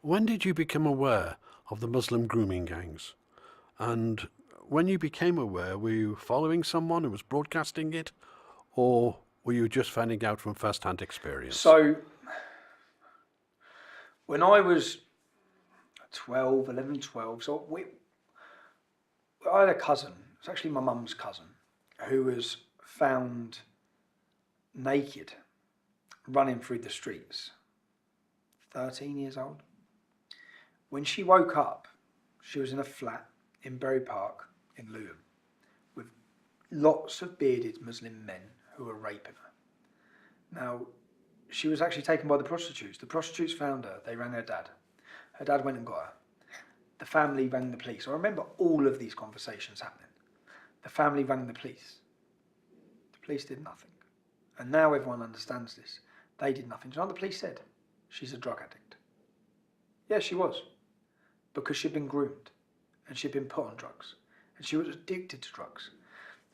when did you become aware of the Muslim grooming gangs? And when you became aware, were you following someone who was broadcasting it, or were you just finding out from first-hand experience? So when I was 12, 11, 12, I had a cousin, it's actually my mum's cousin, who was found naked running through the streets, 13 years old. When she woke up, she was in a flat in Bury Park in Luton with lots of bearded Muslim men who were raping her. Now, she was actually taken by the prostitutes. The prostitutes found her, they rang her dad. Her dad went and got her. The family rang the police. I remember all of these conversations happening. The family rang the police. The police did nothing. And now everyone understands this. They did nothing. Do you know what the police said? She's a drug addict. Yeah, she was. Because she'd been groomed. And she'd been put on drugs. And she was addicted to drugs.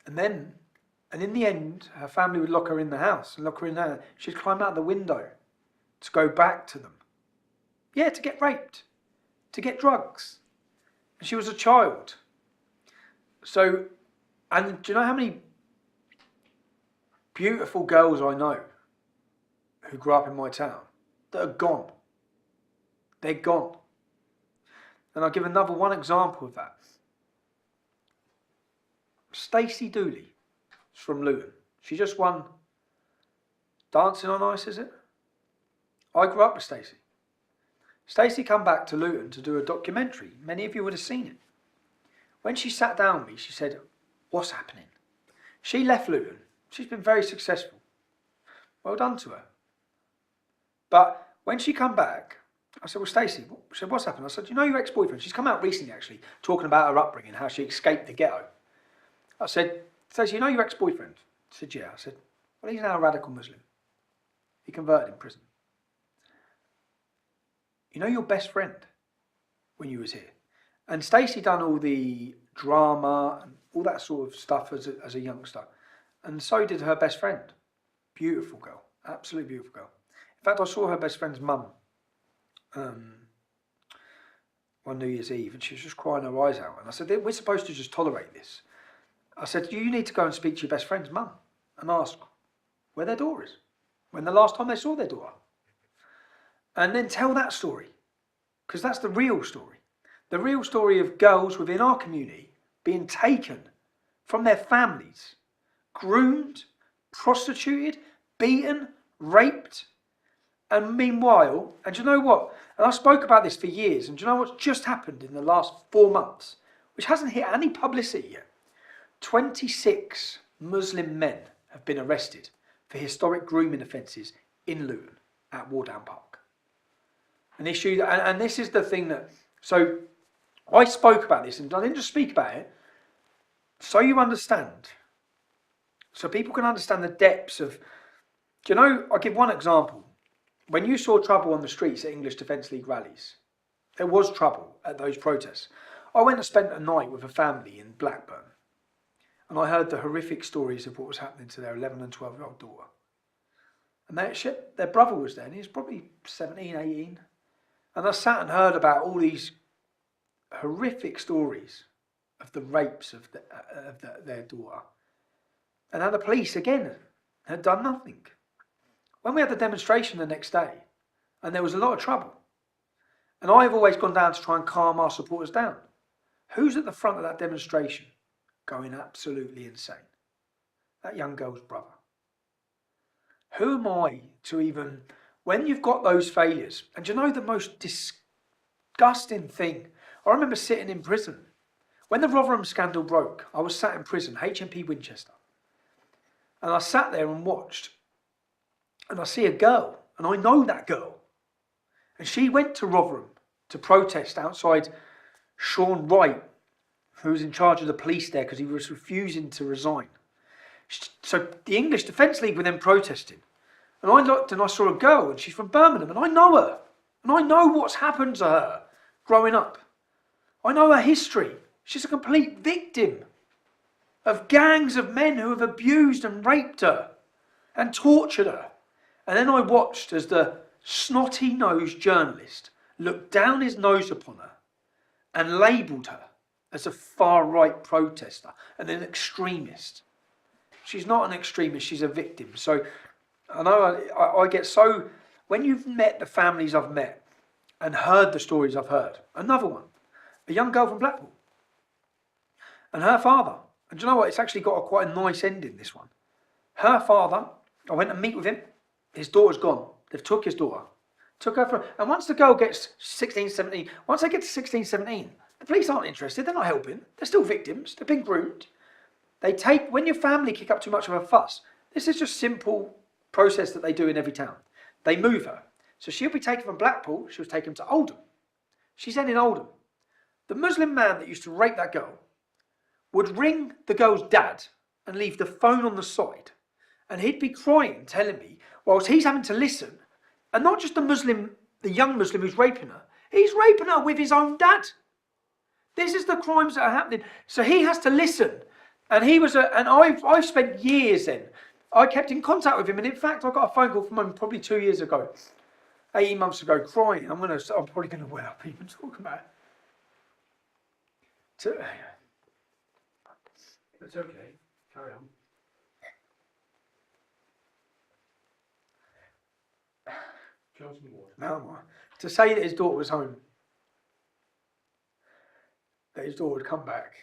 And in the end, her family would lock her in the house and lock her in there. She'd climb out the window to go back to them. Yeah, to get raped. To get drugs. And she was a child. So, and do you know how many beautiful girls I know who grew up in my town that are gone? They're gone. And I'll give one example of that. Stacey Dooley is from Luton. She just won Dancing on Ice, is it? I grew up with Stacey. Stacey come back to Luton to do a documentary. Many of you would have seen it. When she sat down with me, she said, "What's happening?" She left Luton. She's been very successful. Well done to her. But when she come back, I said, "Well, Stacey," she said, "What's happened?" I said, "You know your ex-boyfriend?" She's come out recently, actually, talking about her upbringing, how she escaped the ghetto. I said, "Stacey, you know your ex-boyfriend?" She said, "Yeah." I said, "Well, he's now a radical Muslim. He converted in prison. You know your best friend when you was here?" And Stacey done all the drama and all that sort of stuff as a youngster. And so did her best friend. Beautiful girl. Absolutely beautiful girl. In fact, I saw her best friend's mum one New Year's Eve, and she was just crying her eyes out. And I said, "We're supposed to just tolerate this." I said, "You need to go and speak to your best friend's mum and ask where their daughter is, when the last time they saw their daughter. And then tell that story, because that's the real story. The real story of girls within our community being taken from their families, groomed, prostituted, beaten, raped. And meanwhile, and do you know what? And I spoke about this for years, and do you know what's just happened in the last 4 months, which hasn't hit any publicity yet? 26 Muslim men have been arrested for historic grooming offences in Luton at Wardown Park. An issue, and this is the thing that, so I spoke about this, and I didn't just speak about it, so you understand, so people can understand the depths of, do you know, I'll give one example. When you saw trouble on the streets at English Defence League rallies, there was trouble at those protests. I went and spent a night with a family in Blackburn, and I heard the horrific stories of what was happening to their 11 and 12-year-old daughter. And their brother was there, and he was probably 17, 18. And I sat and heard about all these horrific stories of the rapes of their daughter. And how the police, again, had done nothing. When we had the demonstration the next day, and there was a lot of trouble, and I've always gone down to try and calm our supporters down. Who's at the front of that demonstration going absolutely insane? That young girl's brother. Who am I to even, when you've got those failures, and you know the most disgusting thing, I remember sitting in prison. When the Rotherham scandal broke, I was sat in prison, HMP Winchester. And I sat there and watched. And I see a girl, and I know that girl. And she went to Rotherham to protest outside Sean Wright, who was in charge of the police there because he was refusing to resign. So the English Defence League were then protesting. And I looked and I saw a girl, and she's from Birmingham, and I know her. And I know what's happened to her growing up. I know her history. She's a complete victim of gangs of men who have abused and raped her and tortured her. And then I watched as the snotty-nosed journalist looked down his nose upon her and labelled her as a far-right protester and an extremist. She's not an extremist, she's a victim. So I know I get so... When you've met the families I've met and heard the stories I've heard, another one, a young girl from Blackpool, and her father, and do you know what, it's actually got quite a nice ending, this one. Her father, I went to meet with him, his daughter's gone, they've took his daughter, took her from, and once the girl gets 16, 17, once they get to 16, 17, the police aren't interested, they're not helping, they're still victims, they've been groomed. They take, when your family kick up too much of a fuss, this is just simple process that they do in every town. They move her. So she'll be taken from Blackpool, she was taken to Oldham. She's then in Oldham. The Muslim man that used to rape that girl would ring the girl's dad and leave the phone on the side. And he'd be crying, telling me, whilst he's having to listen, and not just the Muslim, the young Muslim who's raping her, he's raping her with his own dad. This is the crimes that are happening. So he has to listen. And he was and I've spent years then. I kept in contact with him, and in fact, I got a phone call from him probably 2 years ago, 18 months ago, crying. I'm probably gonna well up even talking about it. It's okay. Carry on. No, to say that his daughter was home, that his daughter would come back.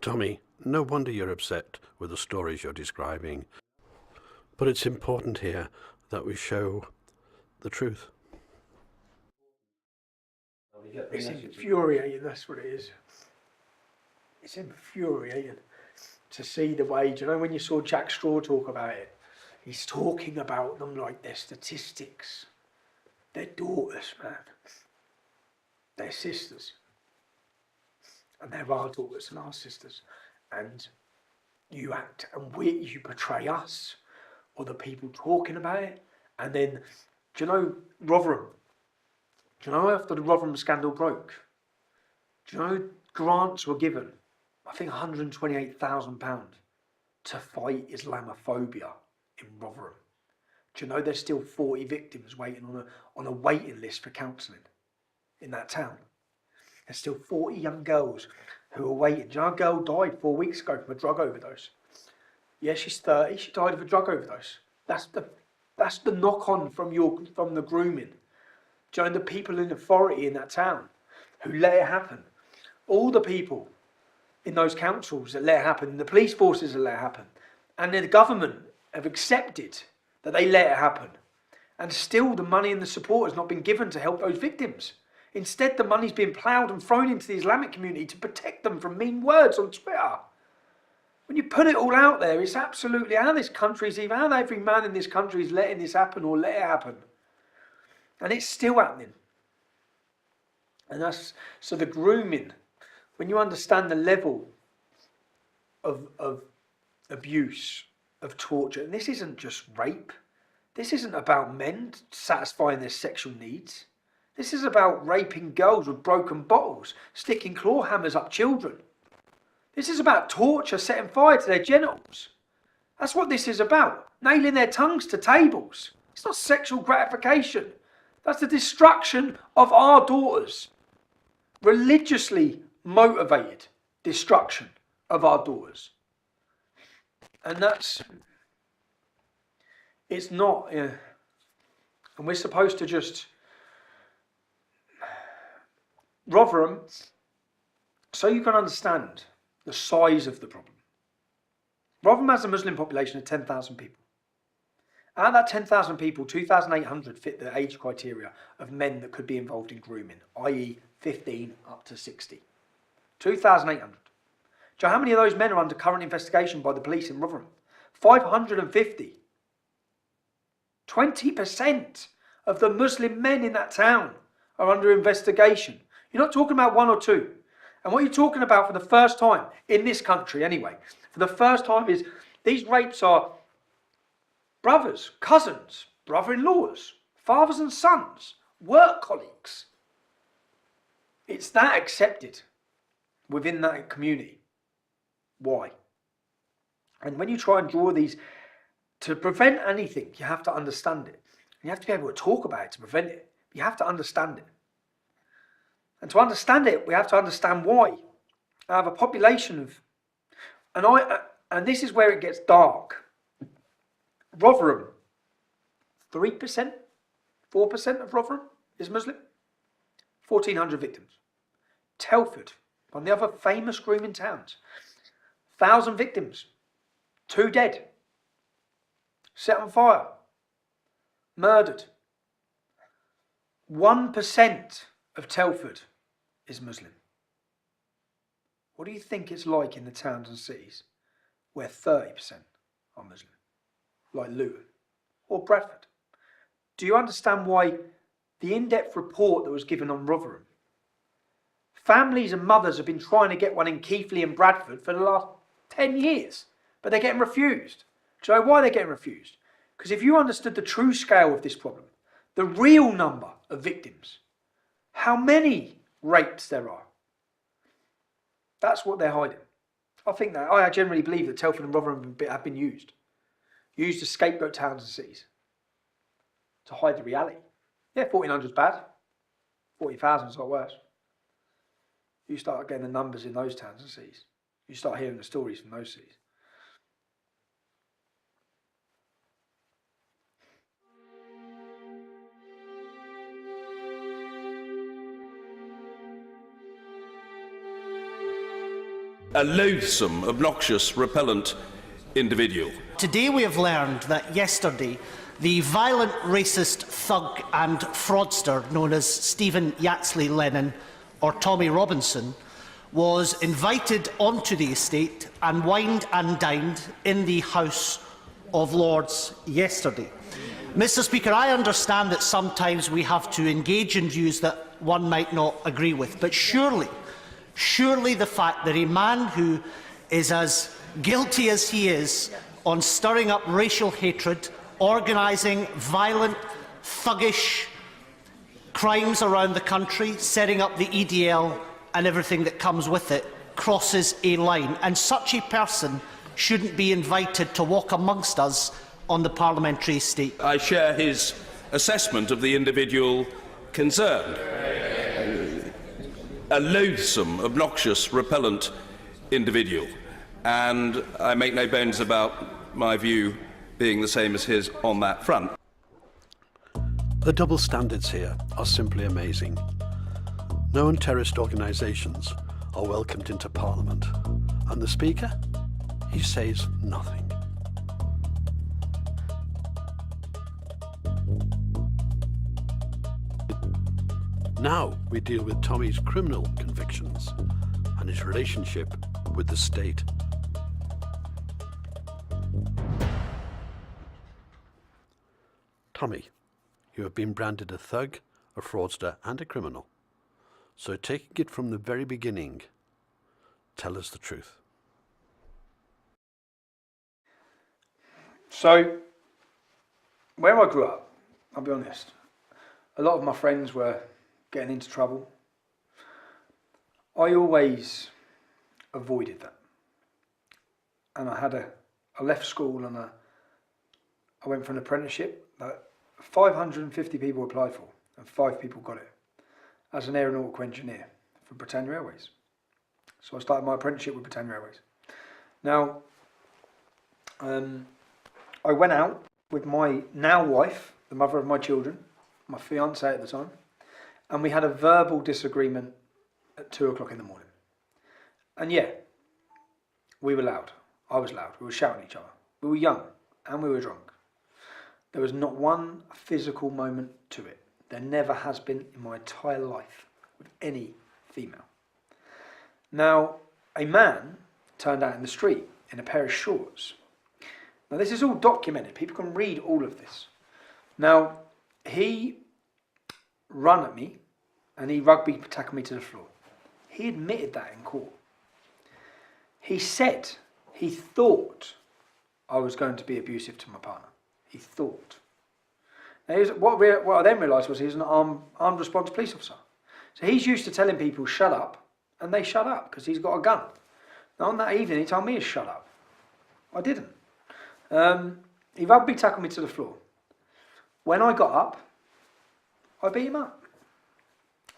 Tommy, no wonder you're upset with the stories you're describing. But it's important here that we show the truth. It's infuriating, that's what it is. It's infuriating to see the way, do you know when you saw Jack Straw talk about it? He's talking about them like they're statistics. They're daughters, man. They're sisters. And they're our daughters and our sisters. And you act, and you betray us, or the people talking about it. And then, do you know Rotherham? Do you know after the Rotherham scandal broke? Do you know grants were given, I think £128,000 to fight Islamophobia in Rotherham? Do you know there's still 40 victims waiting on a waiting list for counselling in that town? There's still 40 young girls who are waiting. Do you know a girl died 4 weeks ago from a drug overdose? Yeah, she's 30. She died of a drug overdose. That's the knock-on from the grooming. Do you know the people in authority in that town who let it happen? All the people in those councils that let it happen, the police forces that let it happen, and the government have accepted that they let it happen. And still the money and the support has not been given to help those victims. Instead, the money's being ploughed and thrown into the Islamic community to protect them from mean words on Twitter. When you put it all out there, it's absolutely how this country's even, how every man in this country is letting this happen or let it happen. And it's still happening. And that's, so the grooming, when you understand the level of abuse, of torture, and this isn't just rape, this isn't about men satisfying their sexual needs. This is about raping girls with broken bottles, sticking claw hammers up children. This is about torture, setting fire to their genitals. That's what this is about. Nailing their tongues to tables. It's not sexual gratification. That's the destruction of our daughters. Religiously motivated destruction of our daughters. And that's... It's not... and we're supposed to just... Rotherham, so you can understand the size of the problem. Rotherham has a Muslim population of 10,000 people. Out of that 10,000 people, 2,800 fit the age criteria of men that could be involved in grooming, i.e. 15 up to 60. 2,800. Do you know how many of those men are under current investigation by the police in Rotherham? 550. 20% of the Muslim men in that town are under investigation. You're not talking about one or two. And what you're talking about for the first time, in this country anyway, for the first time is these rapes are brothers, cousins, brother-in-laws, fathers and sons, work colleagues. It's that accepted within that community. Why? And when you try and draw these, to prevent anything, you have to understand it. You have to be able to talk about it to prevent it. You have to understand it. And to understand it, we have to understand why. I have a population of, and this is where it gets dark. Rotherham, 3%, 4% of Rotherham is Muslim. 1,400 victims. Telford, one of the other famous grooming towns, 1,000 victims, 2 dead, set on fire, murdered. 1% of Telford is Muslim. What do you think it's like in the towns and cities where 30% are Muslim, like Luton or Bradford? Do you understand why the in-depth report that was given on Rotherham? Families and mothers have been trying to get one in Keighley and Bradford for the last 10 years, but they're getting refused. Do you know why they're getting refused? Because if you understood the true scale of this problem, the real number of victims, how many rapes there are, that's what they're hiding. I generally believe that Telford and Rotherham have been used as scapegoat towns and cities to hide the reality. Yeah, 1,400 is bad. 40,000 is a lot worse. You start getting the numbers in those towns and cities. You start hearing the stories from those cities. A loathsome, obnoxious, repellent individual. Today we have learned that yesterday the violent racist thug and fraudster known as Stephen Yatsley Lennon, or Tommy Robinson, was invited onto the estate and wined and dined in the House of Lords yesterday. Mr. Speaker, I understand that sometimes we have to engage in views that one might not agree with, but surely the fact that a man who is as guilty as he is on stirring up racial hatred, organising violent, thuggish crimes around the country, setting up the EDL and everything that comes with it, crosses a line. And such a person shouldn't be invited to walk amongst us on the parliamentary estate. I share his assessment of the individual concerned. A loathsome, obnoxious, repellent individual. And I make no bones about my view being the same as his on that front. The double standards here are simply amazing. Known terrorist organisations are welcomed into Parliament, and the Speaker, he says nothing. Now we deal with Tommy's criminal convictions and his relationship with the state. Tommy, you have been branded a thug, a fraudster and a criminal. So taking it from the very beginning, tell us the truth. So, where I grew up, I'll be honest, a lot of my friends were getting into trouble. I always avoided that. And I left school and I went for an apprenticeship that 550 people applied for and 5 people got it as an aeronautical engineer for Britannia Airways. So I started my apprenticeship with Britannia Airways. Now, I went out with my now wife, the mother of my children, my fiance at the time, and we had a verbal disagreement at 2 o'clock in the morning. And yeah, we were loud. I was loud. We were shouting at each other. We were young and we were drunk. There was not one physical moment to it. There never has been in my entire life with any female. Now, a man turned out in the street in a pair of shorts. Now, this is all documented. People can read all of this. Now, he ran at me and he rugby tackled me to the floor. He admitted that in court. He said he thought I was going to be abusive to my partner. He thought. Now, what I then realised was he was an armed response police officer. So he's used to telling people shut up, and they shut up because he's got a gun. Now on that evening he told me to shut up. I didn't. He rugby tackled me to the floor. When I got up, I beat him up.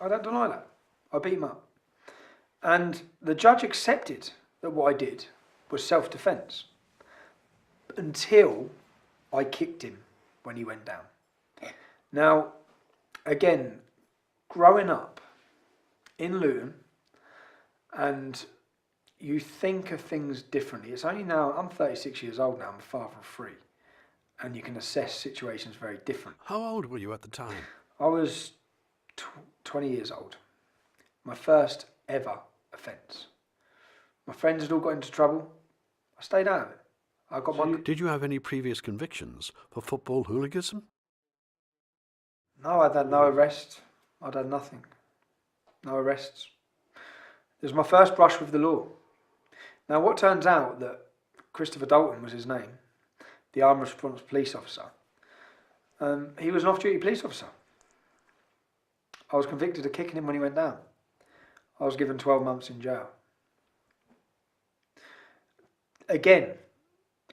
I don't deny that. I beat him up. And the judge accepted that what I did was self-defence until I kicked him when he went down. Now, again, growing up in Luton, and you think of things differently. It's only now, I'm 36 years old now, I'm a father of 3, and you can assess situations very different. How old were you at the time? I was 20 years old. My first ever offence. My friends had all got into trouble. I stayed out of it. I got my... Did you have any previous convictions for football hooliganism? No, I'd had no arrests. I'd had nothing. No arrests. It was my first brush with the law. Now, what turns out that Christopher Dalton was his name, the armed response police officer. He was an off-duty police officer. I was convicted of kicking him when he went down. I was given 12 months in jail. Again,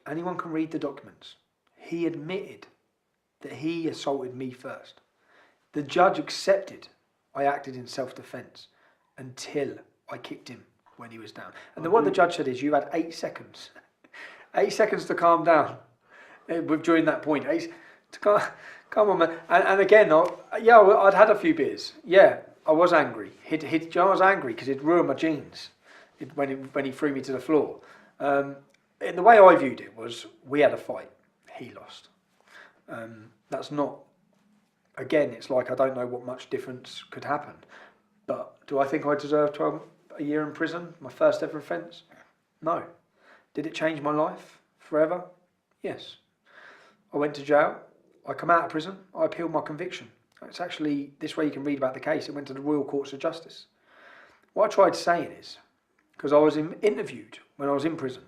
anyone can read the documents. He admitted that he assaulted me first. The judge accepted I acted in self-defence until I kicked him when he was down. And what the judge said is, you had 8 seconds. 8 seconds to calm down during that point. Come on, man. And again, I'd had a few beers. Yeah, I was angry. I was angry because he'd ruined my jeans when he threw me to the floor. And the way I viewed it was, we had a fight. He lost. That's not... Again, it's like I don't know what much difference could happen. But do I think I deserve a year in prison? My first ever offence? No. Did it change my life forever? Yes. I went to jail. I come out of prison. I appealed my conviction. It's actually this way you can read about the case. It went to the Royal Courts of Justice. What I tried saying is, because I was interviewed when I was in prison,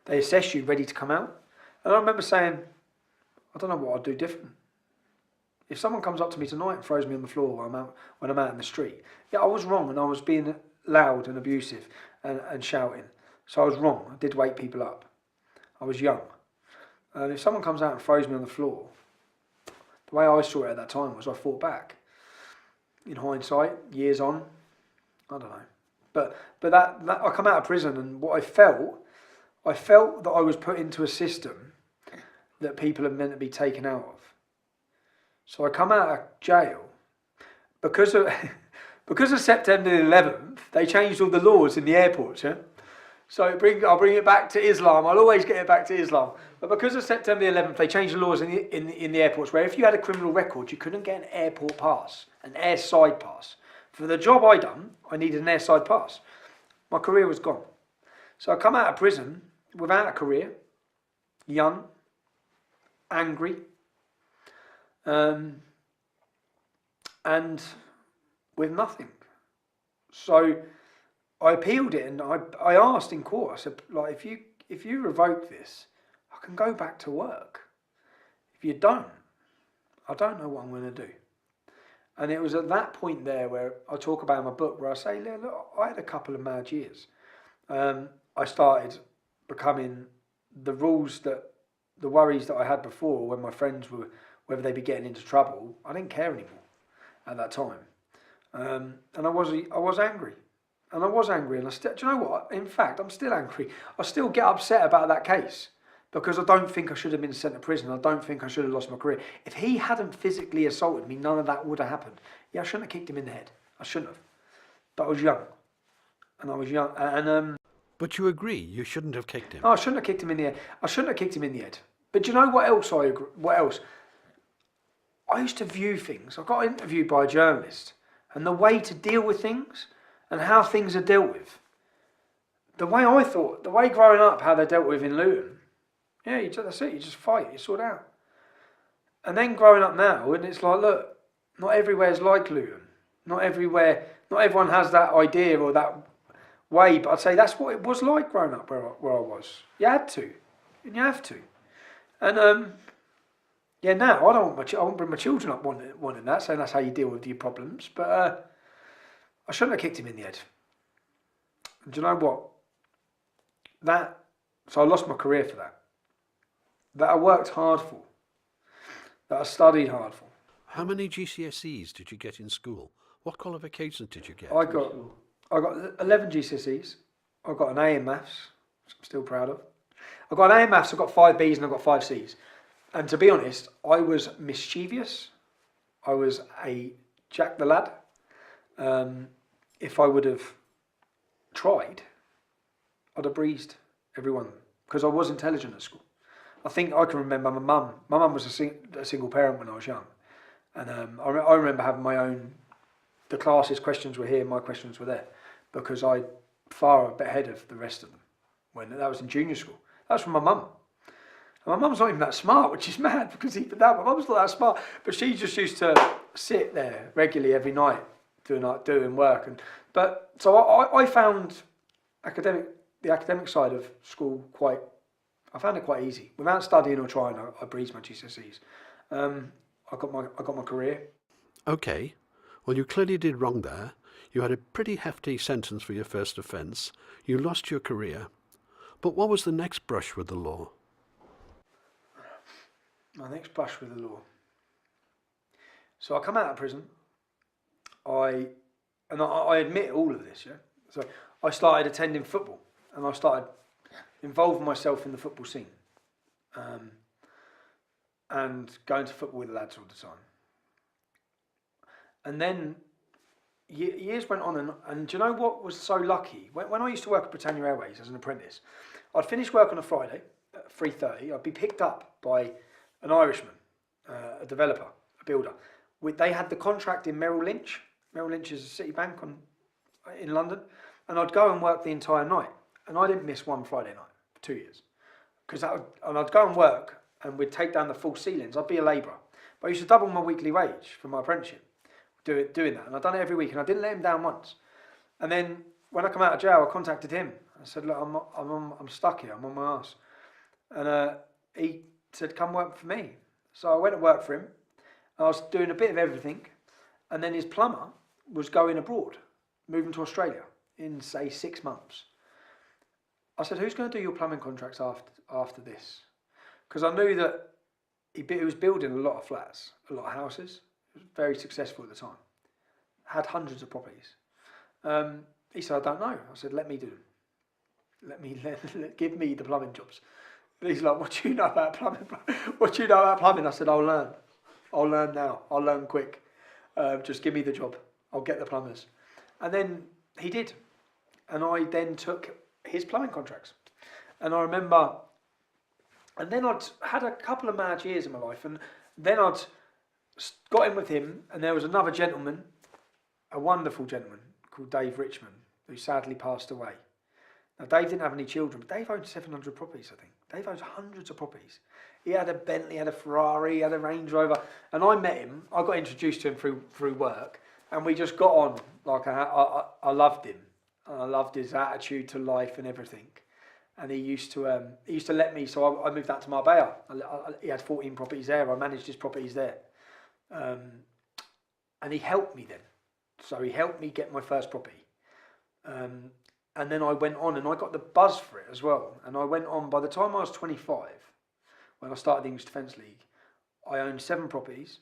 they assess you ready to come out. And I remember saying, I don't know what I'd do different. If someone comes up to me tonight and throws me on the floor when I'm out in the street, yeah, I was wrong and I was being loud and abusive and shouting. So I was wrong. I did wake people up. I was young. And if someone comes out and throws me on the floor, the way I saw it at that time was I fought back. In hindsight, years on, I don't know. But that I come out of prison and what I felt that I was put into a system that people are meant to be taken out of. So I come out of jail because of September the 11th. They changed all the laws in the airports. Yeah, so I'll bring it back to Islam. I'll always get it back to Islam. But because of September the 11th, they changed the laws in the airports where if you had a criminal record, you couldn't get an airport pass, an airside pass. For the job I done, I needed an airside pass. My career was gone. So I come out of prison without a career, young, angry. And with nothing. So I appealed it and I asked in court, I said, like, if you revoke this, I can go back to work. If you don't, I don't know what I'm going to do. And it was at that point there where I talk about in my book where I say, look, I had a couple of mad years. I started becoming the worries that I had before when my friends were, whether they'd be getting into trouble, I didn't care anymore at that time. And I was angry. And I was angry. And do you know what? In fact, I'm still angry. I still get upset about that case because I don't think I should have been sent to prison. I don't think I should have lost my career. If he hadn't physically assaulted me, none of that would have happened. Yeah, I shouldn't have kicked him in the head. I shouldn't have. But I was young. And I was young. But you agree you shouldn't have kicked him? No, I shouldn't have kicked him in the head. I shouldn't have kicked him in the head. But do you know what else I agree? What else? I used to view things. I got interviewed by a journalist, and the way to deal with things and how things are dealt with. The way I thought, the way growing up, how they're dealt with in Luton. Yeah, that's it. You just fight. You sort it out. And then growing up now, and it's like, look, not everywhere's like Luton. Not everyone has that idea or that way. But I'd say that's what it was like growing up where I was. You had to, and you have to. And yeah, now I won't bring my children up wanting that, saying that's how you deal with your problems. But I shouldn't have kicked him in the head. And do you know what? So I lost my career for that. that I worked hard for, that I studied hard for. How many GCSEs did you get in school? What qualifications did you get? I got 11 GCSEs. I got an A in maths, which I'm still proud of. I got an A in maths, I got 5 Bs and I got 5 Cs. And to be honest, I was mischievous. I was a Jack the Lad. If I would have tried, I'd have breezed everyone because I was intelligent at school. I think I can remember my mum. My mum was a single parent when I was young. And I remember having my own, the classes questions were here, my questions were there, because I far ahead of the rest of them. When that was in junior school, that was from my mum. And my mum's not even that smart, which is mad because even that, my mum's not that smart, but she just used to sit there regularly every night doing work. So I found the academic side of school I found it quite easy. Without studying or trying, I breezed my GCSEs. I got my career. Okay, well you clearly did wrong there. You had a pretty hefty sentence for your first offence. You lost your career. But what was the next brush with the law? My next brush with the law. So I come out of prison. I admit all of this, yeah. So I started attending football, and I started involving myself in the football scene, and going to football with the lads all the time. And then years went on, and do you know what was so lucky? When I used to work at Britannia Airways as an apprentice, I'd finish work on a Friday at 3:30. I'd be picked up by an Irishman, a developer, a builder. They had the contract in Merrill Lynch. Merrill Lynch is a city bank in London. And I'd go and work the entire night. And I didn't miss one Friday night for 2 years. And I'd go and work, and we'd take down the full ceilings. I'd be a labourer. But I used to double my weekly wage for my apprenticeship, doing that. And I'd done it every week, and I didn't let him down once. And then when I come out of jail, I contacted him. I said, look, I'm stuck here. I'm on my arse. And he said, come work for me. So I went to work for him. I was doing a bit of everything. And then his plumber was going abroad, moving to Australia in, say, 6 months. I said, who's going to do your plumbing contracts after this? Because I knew that he was building a lot of flats, a lot of houses. He was very successful at the time. Had hundreds of properties. He said, I don't know. I said, let me do them. Give me the plumbing jobs. And he's like, what do you know about plumbing? What do you know about plumbing? I said, I'll learn. I'll learn now. I'll learn quick. Just give me the job. I'll get the plumbers. And then he did. And I then took his plumbing contracts. And I remember, and then I'd had a couple of mad years in my life. And then I'd got in with him. And there was another gentleman, a wonderful gentleman called Dave Richmond, who sadly passed away. Now, Dave didn't have any children, but Dave owned 700 properties, I think. Dave owns hundreds of properties. He had a Bentley, had a Ferrari, had a Range Rover. And I met him, I got introduced to him through work, and we just got on. Like, I loved him. I loved his attitude to life and everything. And he used to let me, so I moved out to Marbella. He had 14 properties there. I managed his properties there. And he helped me then. So he helped me get my first property. And then I went on and I got the buzz for it as well. And I went on, by the time I was 25, when I started the English Defence League, I owned 7 properties.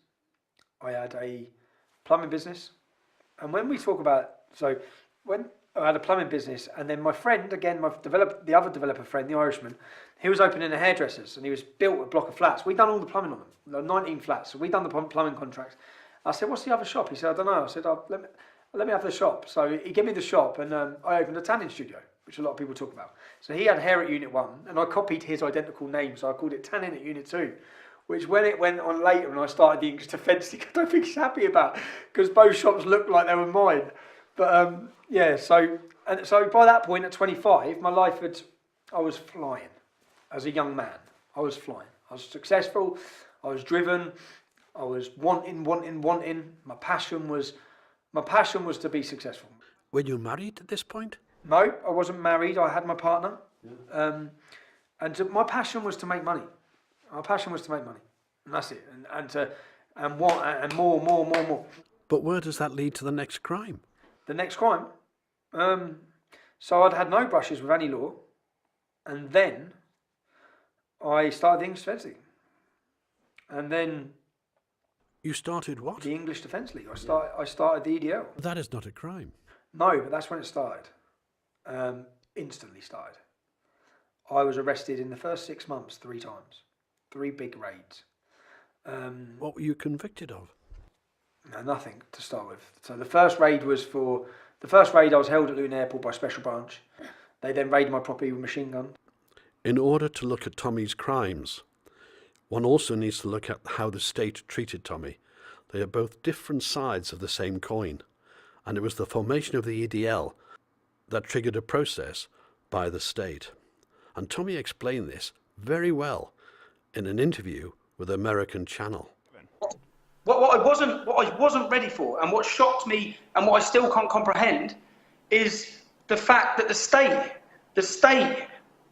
I had a plumbing business. And when we talk about, so when I had a plumbing business, and then my friend, again, the other developer friend, the Irishman, he was opening a hairdresser's and he was built a block of flats. We'd done all the plumbing on them, 19 flats. So we'd done the plumbing contracts. I said, what's the other shop? He said, I don't know. I said, let me have the shop. So he gave me the shop, and I opened a tanning studio, which a lot of people talk about. So he had hair at Unit 1, and I copied his identical name, so I called it Tanning at Unit 2, which when it went on later and I started the English Defence League, I don't think he's happy about, because both shops looked like they were mine. But yeah, so by that point at 25, my life I was flying as a young man. I was flying. I was successful. I was driven. I was wanting. My passion was to be successful. Were you married at this point? No, I wasn't married. I had my partner. Yeah. My passion was to make money. My passion was to make money. And that's it. And more. But where does that lead to the next crime? The next crime? So I'd had no brushes with any law. And then I started the English Defence League. And then You started what? the English Defence League. I started the EDL. That is not a crime. No, but that's when it started. Instantly started. I was arrested in the first 6 months 3 times. 3 big raids. What were you convicted of? No, nothing to start with. So the first raid I was held at Luton Airport by Special Branch. They then raided my property with a machine gun. In order to look at Tommy's crimes, one also needs to look at how the state treated Tommy. They are both different sides of the same coin, and it was the formation of the EDL that triggered a process by the state. And Tommy explained this very well in an interview with American Channel. What I wasn't ready for, and what shocked me, and what I still can't comprehend, is the fact that the state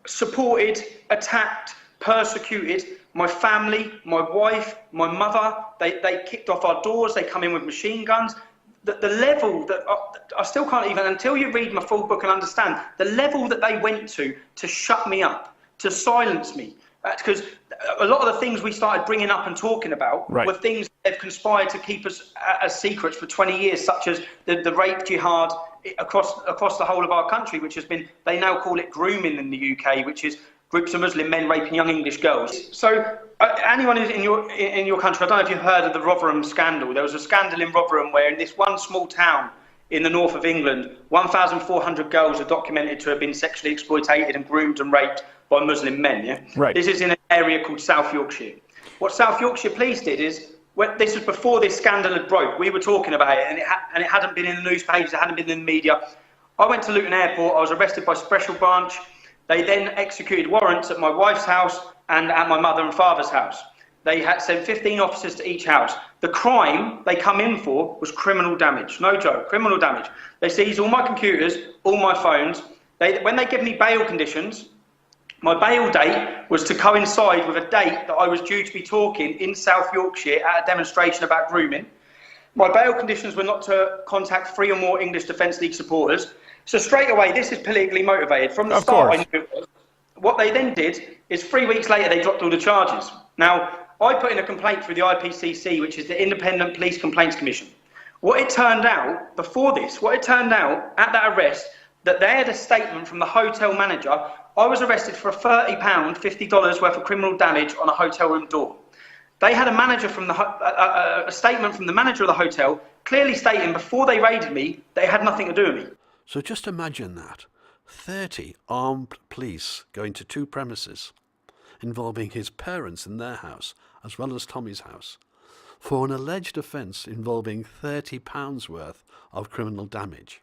supported, attacked, persecuted my family, my wife, my mother. They kicked off our doors. They come in with machine guns. The level that I still can't even, until you read my full book and understand the level that they went to shut me up, to silence me. Because a lot of the things we started bringing up and talking about were things they've conspired to keep us as secrets for 20 years, such as the rape jihad across the whole of our country, which has been, they now call it grooming in the UK, which is groups of Muslim men raping young English girls. So anyone who's in your country, I don't know if you've heard of the Rotherham scandal. There was a scandal in Rotherham where in this one small town in the north of England, 1,400 girls are documented to have been sexually exploited and groomed and raped by Muslim men. Yeah? Right. This is in an area called South Yorkshire. What South Yorkshire Police did is, this was before this scandal had broke, we were talking about it, and it hadn't been in the newspapers, it hadn't been in the media. I went to Luton Airport, I was arrested by Special Branch. They then executed warrants at my wife's house and at my mother and father's house. They had sent 15 officers to each house. The crime they come in for was criminal damage. No joke, criminal damage. They seized all my computers, all my phones. When they give me bail conditions, my bail date was to coincide with a date that I was due to be talking in South Yorkshire at a demonstration about grooming. My bail conditions were not to contact 3 or more English Defence League supporters. So straight away, this is politically motivated. From the start, I knew it was. What they then did is 3 weeks later, they dropped all the charges. Now, I put in a complaint through the IPCC, which is the Independent Police Complaints Commission. What it turned out, before this, at that arrest, that they had a statement from the hotel manager. I was arrested for a £30, $50 worth of criminal damage on a hotel room door. They had a statement from the manager of the hotel clearly stating before they raided me, they had nothing to do with me. So just imagine that. 30 armed police going to 2 premises, involving his parents in their house, as well as Tommy's house, for an alleged offence involving £30 worth of criminal damage.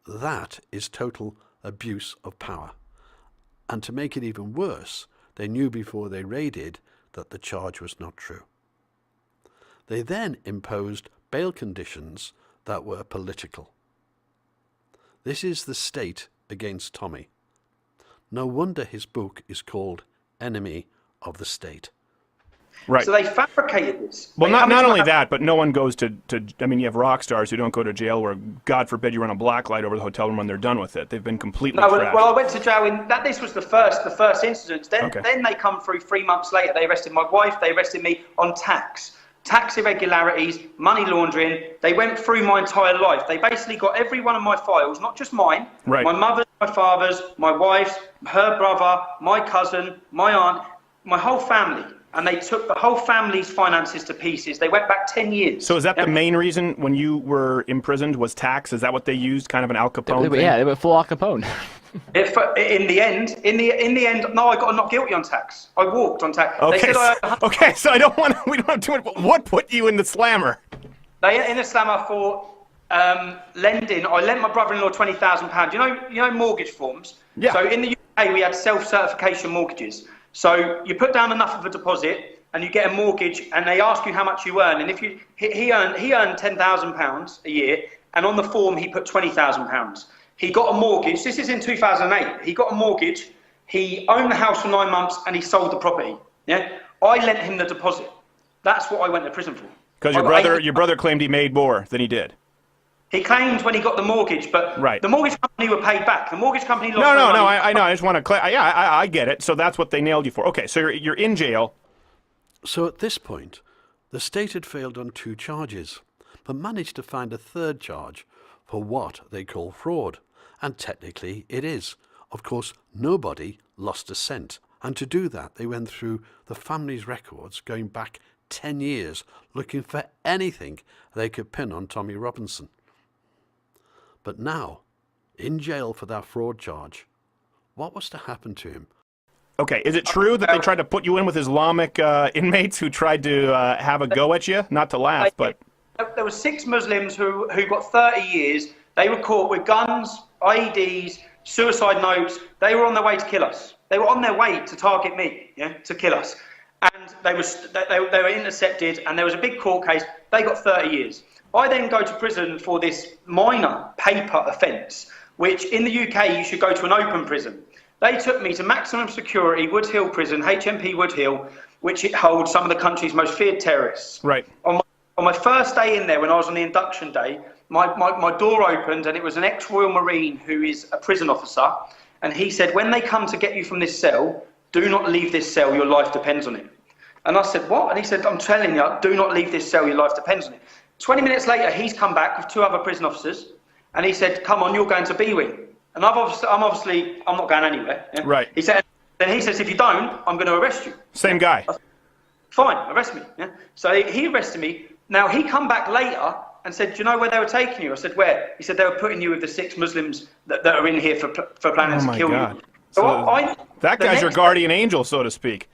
That is total abuse of power. And to make it even worse, they knew before they raided that the charge was not true. They then imposed bail conditions that were political. This is the state against Tommy. No wonder his book is called Enemy of the State. Right. So they fabricated this. Well, not only that, but no one goes to, I mean, you have rock stars who don't go to jail where, God forbid, you run a black light over the hotel room when they're done with it. They've been completely trashed. Well, I went to jail this was the first incident. Then they come through 3 months later. They arrested my wife. They arrested me on tax irregularities, money laundering. They went through my entire life. They basically got every one of my files, not just mine, my mother's, my father's, my wife's, her brother, my cousin, my aunt, my whole family. And they took the whole family's finances to pieces. They went back 10 years. So is that the main reason when you were imprisoned was tax? Is that what they used, kind of an Al Capone thing? Yeah, they were full Al Capone. In the end, no, I got not guilty on tax. I walked on tax. Okay, they said so we don't have too much. What put you in the slammer? They in the slammer for lending. I lent my brother-in-law £20,000. You know mortgage forms. Yeah. So in the UK we had self-certification mortgages. So you put down enough of a deposit and you get a mortgage, and they ask you how much you earn. And if he earned £10,000 a year, and on the form he put £20,000. He got a mortgage. This is in 2008. He got a mortgage. He owned the house for 9 months and he sold the property. Yeah, I lent him the deposit. That's what I went to prison for. Because your brother claimed he made more than he did. He claimed when he got the mortgage, but Right. the mortgage company were paid back. The mortgage company lost No, their no, no. money. I know. I just want to I get it. So that's what they nailed you for. Okay, so you're in jail. So at this point, the state had failed on 2 charges, but managed to find a 3rd charge for what they call fraud. And technically it is. Of course, nobody lost a cent. And to do that, they went through the family's records going back 10 years, looking for anything they could pin on Tommy Robinson. But now, in jail for that fraud charge, what was to happen to him? Okay, is it true that they tried to put you in with Islamic inmates who tried to have a go at you? Not to laugh, but There were 6 Muslims who got 30 years. They were caught with guns, IEDs, suicide notes. They were on their way to kill us. They were on their way to target me, to kill us. And they were intercepted, and there was a big court case. They got 30 years. I then go to prison for this minor paper offence, which in the UK you should go to an open prison. They took me to maximum security Wood Hill Prison, HMP Wood Hill, which it holds some of the country's most feared terrorists. right. On my first day in there, when I was on the induction day, my door opened, and it was an ex-Royal Marine who is a prison officer, and he said, when they come to get you from this cell, do not leave this cell, your life depends on it. And I said, what? And he said, I'm telling you, do not leave this cell, your life depends on it. 20 minutes later, he's come back with 2 other prison officers, and he said, come on, you're going to B-Wing. And I'm not going anywhere. Yeah? Right. He said, then he says, if you don't, I'm going to arrest you. Same guy. Fine, arrest me. Yeah? So he arrested me. Now, he come back later and said, do you know where they were taking you? I said, where? He said, they were putting you with the 6 Muslims that are in here for planning Oh to my kill God. you. So that the guy's your next- guardian angel, so to speak.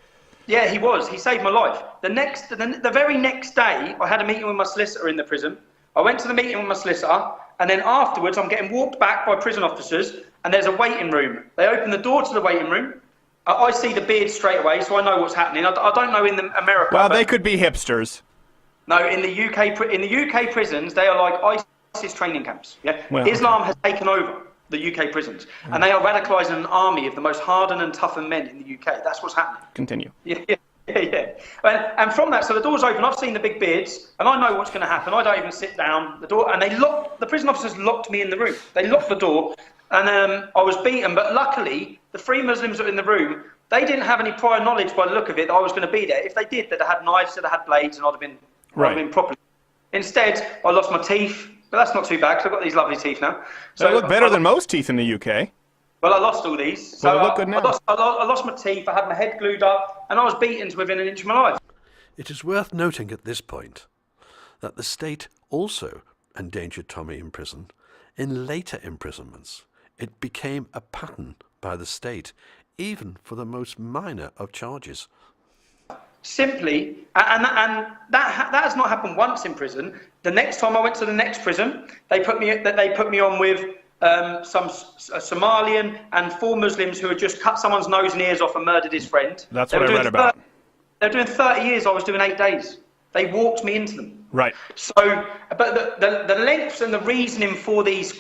Yeah, he was. He saved my life. The very next day, I had a meeting with my solicitor in the prison. I went to the meeting with my solicitor, and then afterwards, I'm getting walked back by prison officers, and there's a waiting room. They open the door to the waiting room. I see the beard straight away, so I know what's happening. I don't know in America. Well, but they could be hipsters. no, in the UK prisons, they are like ISIS training camps. Yeah, Well, Islam has taken over the UK prisons, and they are radicalising an army of the most hardened and toughened men in the UK. That's what's happening. Continue. Yeah. And from that, so the door's open. I've seen the big beards, and I know what's going to happen. I don't even sit down. The door, and the prison officers locked me in the room. They locked the door, and I was beaten. But luckily, the 3 Muslims that were in the room, they didn't have any prior knowledge by the look of it that I was going to be there. If they did, they'd have had knives, they'd have had blades, and I'd have been properly. Instead, I lost my teeth, but that's not too bad because I've got these lovely teeth now. So they look better than most teeth in the UK. Well, I lost all these. So Well, they look good now. I lost my teeth, I had my head glued up, and I was beaten to within an inch of my life. It is worth noting at this point that the state also endangered Tommy in prison. In later imprisonments, it became a pattern by the state, even for the most minor of charges. Simply, and that has not happened once in prison. The next time I went to the next prison, they put me on with a Somalian and 4 Muslims who had just cut someone's nose and ears off and murdered his friend. That's what I read about. They were doing 30 years. I was doing 8 days. They walked me into them. Right. So, but the lengths and the reasoning for these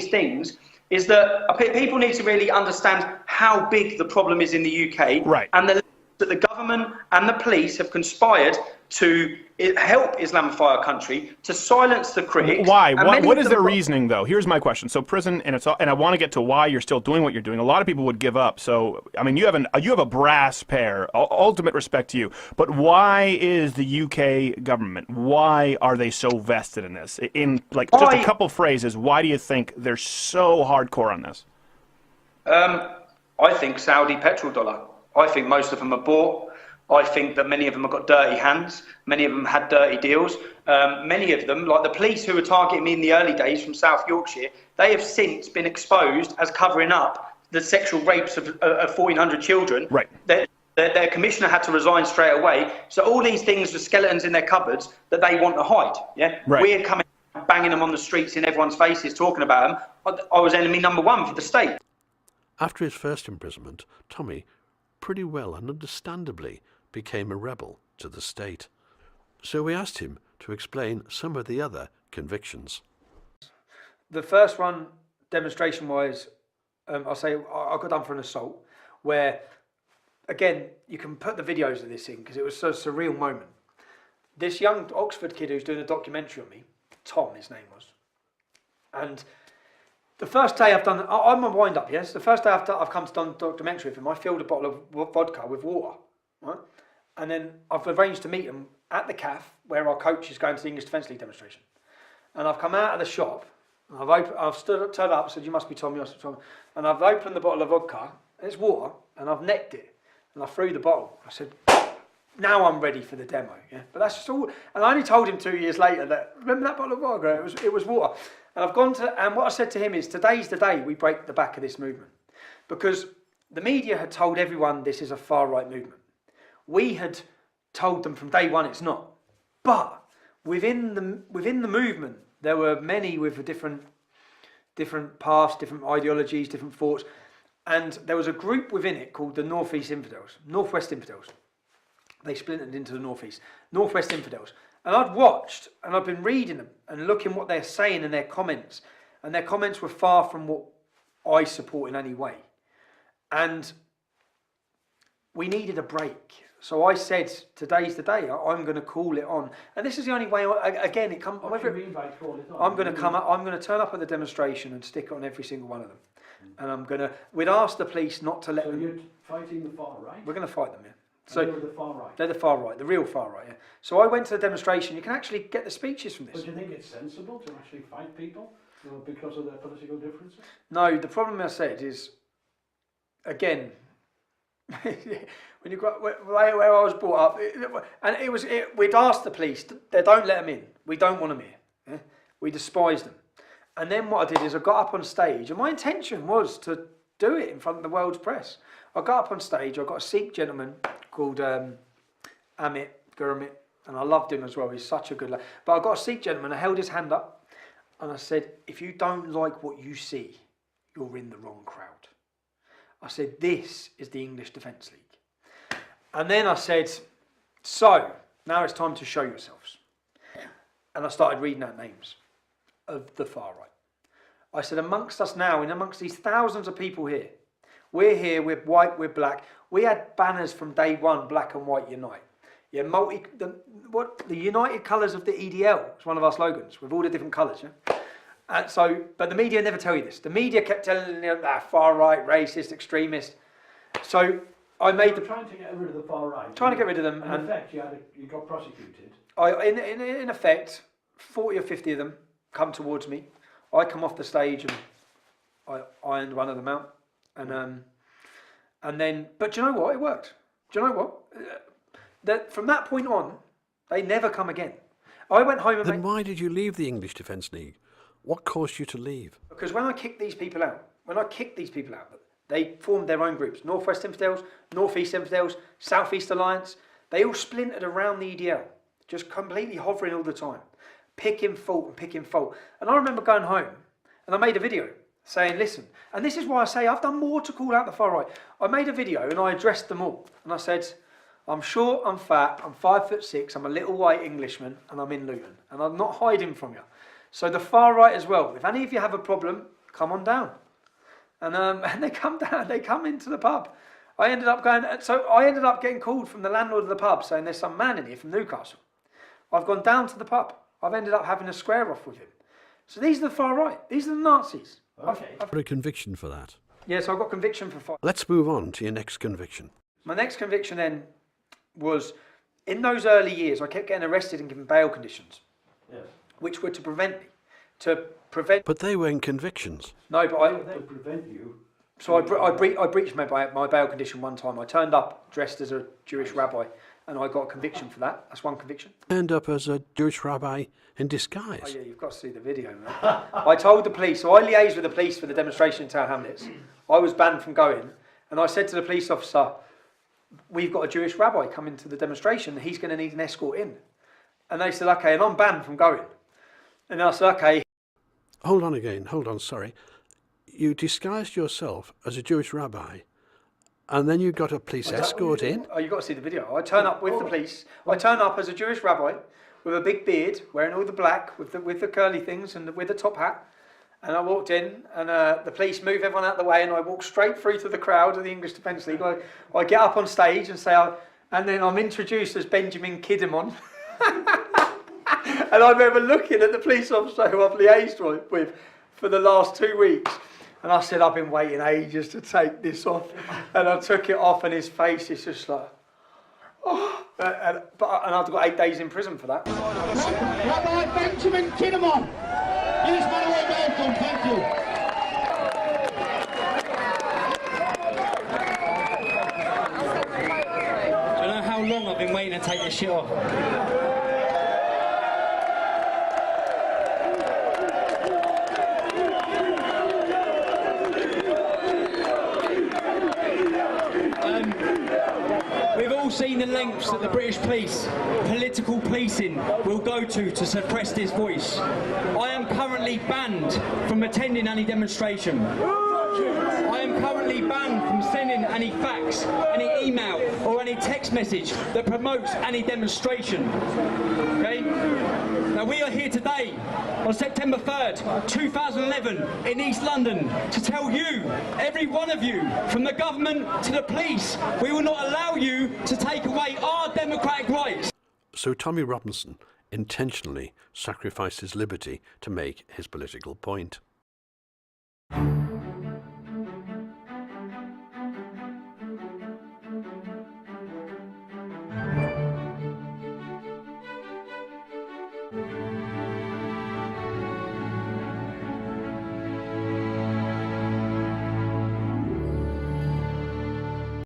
things is that people need to really understand how big the problem is in the UK, Right. and that the government and the police have conspired to help Islamify our country, to silence the critics. Why? And many What of is them their got- reasoning, though? Here's my question. So prison, and I want to get to why you're still doing what you're doing. A lot of people would give up. So, I mean, you have a brass pair. Ultimate respect to you. But why is the UK government? Why are they so vested in this? In like just a couple phrases, why do you think they're so hardcore on this? I think Saudi petrol dollar. I think most of them are bought. I think that many of them have got dirty hands. Many of them had dirty deals. Many of them, like the police who were targeting me in the early days from South Yorkshire, they have since been exposed as covering up the sexual rapes of 1,400 children. Right. Their commissioner had to resign straight away. So all these things were skeletons in their cupboards that they want to hide. Yeah. Right. We're coming, banging them on the streets in everyone's faces, talking about them. I was enemy number 1 for the state. After his first imprisonment, Tommy, pretty well and understandably, became a rebel to the state. So we asked him to explain some of the other convictions. The first one, demonstration-wise, I'll say I got done for an assault, where, again, you can put the videos of this in because it was such a surreal moment. This young Oxford kid who's doing a documentary on me, Tom, his name was, And the first day I've done, I'm a wind-up, yes? The first day I've come to done documentary with him, I filled a bottle of vodka with water, right? And then I've arranged to meet him at the CAF, where our coach is going to the English Defence League demonstration. And I've come out of the shop, and I've turned up, said, you must be Tom, you must be Tom. And I've opened the bottle of vodka, and it's water, and I've necked it. And I threw the bottle. I said, now I'm ready for the demo. Yeah, but that's just all. And I only told him 2 years later that, remember that bottle of vodka? It was water. And I've gone to, and what I said to him is, today's the day we break the back of this movement, because the media had told everyone this is a far right movement. We had told them from day one it's not. But within the movement, there were many with a different paths, different ideologies, different thoughts. And there was a group within it called the Northwest Infidels. They splintered into the Northeast. Northwest Infidels. And I'd watched and I've been reading them and looking what they're saying in their comments. And their comments were far from what I support in any way. And we needed a break. So I said, today's the day. I'm going to call it on. And this is the only way, again, it comes. What do you mean by call it on? I'm going to come up, I'm going to turn up at the demonstration and stick it on every single one of them. And we'd ask the police not to let them. So you're fighting the far right? We're going to fight them, yeah. So you're the far right? They're the far right, the real far right, yeah. So I went to the demonstration. You can actually get the speeches from this. But do you think it's sensible to actually fight people because of their political differences? No, the problem I said is, again, when you got where I was brought up, we'd asked the police, they don't let them in. We don't want them here. Yeah? We despise them. And then what I did is I got up on stage, and my intention was to do it in front of the world's press. I got up on stage, I got a Sikh gentleman called Amit Gurmit, and I loved him as well, he's such a good lad. But I got a Sikh gentleman, I held his hand up, and I said, if you don't like what you see, you're in the wrong crowd. I said, this is the English Defence League. And then I said, so, now it's time to show yourselves. And I started reading out names of the far right. I said, amongst us now, and amongst these thousands of people here, we're here, we're white, we're black. We had banners from day one, black and white unite. Yeah, the united colours of the EDL is one of our slogans, with all the different colours, yeah? And so, but the media never tell you this. The media kept telling you that far right, racist, extremist. So I made trying to get rid of the far right. Trying to get rid of them. In effect, you got prosecuted. In effect, 40 or 50 of them come towards me. I come off the stage and I ironed one of them out. And then, but do you know what? It worked. Do you know what? From that point on, they never come again. I went home and Then why did you leave the English Defence League? What caused you to leave? Because when I kicked these people out, they formed their own groups. Northwest Infidels, Northeast Infidels, Southeast Alliance. They all splintered around the EDL, just completely hovering all the time, picking fault. And I remember going home and I made a video saying, listen, and this is why I say I've done more to call out the far right. I made a video and I addressed them all. And I said, I'm short, I'm fat, I'm 5'6", I'm a little white Englishman, and I'm in Luton. And I'm not hiding from you. So the far right as well, if any of you have a problem, come on down. And they come down, they come into the pub. I ended up getting called from the landlord of the pub saying there's some man in here from Newcastle. I've gone down to the pub. I've ended up having a square off with him. So these are the far right. These are the Nazis. Okay. I've got a conviction for that. Yes, I got conviction for far. Let's move on to your next conviction. My next conviction then was, in those early years, I kept getting arrested and given bail conditions. Yes. Which were to prevent me. But they weren't convictions. No, but They prevent you. So I breached my bail condition one time. I turned up dressed as a Jewish rabbi, and I got a conviction for that. That's one conviction. Turned up as a Jewish rabbi in disguise. Oh yeah, you've got to see the video, man. I told the police, so I liaised with the police for the demonstration in Tower Hamlets. I was banned from going, and I said to the police officer, we've got a Jewish rabbi coming to the demonstration, he's going to need an escort in. And they said, okay, and I'm banned from going. And I said, okay. Hold on, sorry. You disguised yourself as a Jewish rabbi, and then you got a police escort in? Oh, you've got to see the video. I turn up with the police. I turn up as a Jewish rabbi with a big beard, wearing all the black, with the curly things and with the top hat. And I walked in, and the police move everyone out of the way, and I walk straight through to the crowd of the English Defence League. I get up on stage and say, and then I'm introduced as Benjamin Kidamon. And I remember looking at the police officer who I've liaised with for the last 2 weeks. And I said, I've been waiting ages to take this off. And I took it off and his face is just like, oh. And I've got 8 days in prison for that. Rabbi Benjamin Kinnamon. He's my way welcome, thank you. Do you know how long I've been waiting to take this shit off? We've all seen the lengths that the British police, political policing, will go to suppress this voice. I am currently banned from attending any demonstration. I am currently banned from sending any fax, any email or any text message that promotes any demonstration. Okay? Now we are here today on September 3rd, 2011 in East London to tell you, every one of you, from the government to the police, we will not allow you to take away our democratic rights. So Tommy Robinson intentionally sacrificed his liberty to make his political point.